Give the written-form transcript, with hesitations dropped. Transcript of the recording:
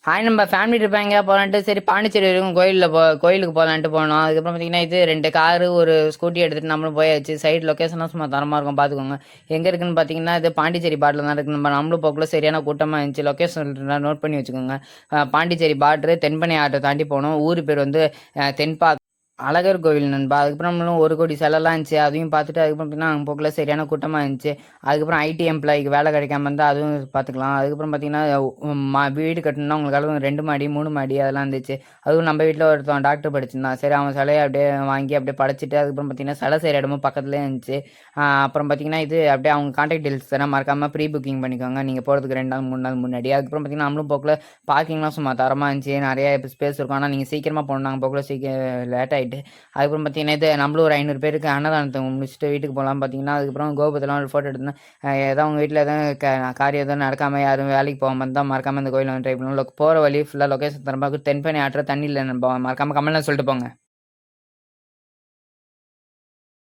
நம்ம family trip எங்கேயா போகலான்ட்டு சரி பாண்டிச்சேரி வரைக்கும் கோயிலுக்கு போகலான்ட்டு போனோம். அதுக்கப்புறம் பார்த்தீங்கன்னா இது 2 காரு ஒரு ஸ்கூட்டி எடுத்துகிட்டு நம்மளும் போயாச்சு. சைடு லொக்கேஷன்லாம் சும்மா தரமாக இருக்கும் பார்த்துக்கோங்க. எங்கே இருக்குன்னு பார்த்தீங்கன்னா இது பாண்டிச்சேரி பார்டரில் தான் இருக்குது. நம்மளும் போக்குள்ள சரியான கூட்டமாக இருந்துச்சு. லொக்கேஷன் நோட் பண்ணி வச்சுக்கோங்க. பாண்டிச்சேரி பார்டரு தென்பண்ணை ஆற்றை தாண்டி போனோம். ஊர் பேர் வந்து தென்பா அழகர் கோவில் நண்பா. அதுக்கப்புறம் நம்மளும் 1 கோடி செலலாம் இருந்துச்சு. அதையும் பார்த்துட்டு அதுக்கப்புறம் பார்த்தீங்கன்னா அங்கே போக்குள்ள சரியான கூட்டமாக இருந்துச்சு. அதுக்கப்புறம் ஐடி எம்ப்ளாய்க்கு வேலை கிடைக்காம இருந்தால் அதுவும் பார்த்துக்கலாம். அதுக்கப்புறம் பார்த்தீங்கன்னா வீடு கட்டணும்னா உங்களுக்கு 2 மாடி 3 மாடி அதெல்லாம் இருந்துச்சு. அதுவும் நம்ம வீட்டில் ஒருத்தன் டாக்டர் படிச்சிருந்தான். சரி அவன் சிலையை அப்படியே வாங்கி அப்படியே படைச்சிட்டு அதுக்கப்புறம் பார்த்தீங்கன்னா சிலை செய்கிற இடமும் பக்கத்துலேயே இருந்துச்சு. அப்புறம் பார்த்தீங்கன்னா இது அப்படியே அவங்க கான்டாக்ட் டீல்ஸ் தரேன், மறக்காமல் ப்ரீ புக்கிங் பண்ணிக்கோங்க நீங்கள் போகிறதுக்கு 2 நாள் 3 நாள் முன்னாடி. அதுக்கப்புறம் பார்த்தீங்கன்னா நம்மளும் போக்குள்ள பார்க்கிங்லாம் சும்மா தரமாக இருந்துச்சு. நிறைய ஸ்பேஸ் இருக்கும். ஆனால் நீங்கள் சீக்கிரமாக போகணும். நாங்கள் போக்குள்ள லேட் ஆகிட்டு அதுக்கப்புறம் பார்த்தீங்கன்னா இது நம்மளும் ஒரு 500 பேருக்கு அன்னதானத்தை முடிச்சுட்டு வீட்டுக்கு போகலாம். பார்த்தீங்கன்னா அதுக்கப்புறம் கோபுரத்தெல்லாம் ஒரு ஃபோட்டோ எடுத்தேன். ஏதோ உங்கள் வீட்டில் எதுவும் காரியம் எதுவும் நடக்காமல் யாரும் வேலைக்கு போகாமல் இருந்தால் மறக்காமல் இந்த கோயிலில் ட்ரை பண்ணணும். போகிற வழி ஃபுல்லாக லொக்கேஷன் தரமாக தென்பண்ணை ஆற்ற தண்ணியில் மறக்காமல் கமெண்ட்லாம் சொல்லிட்டு போங்க.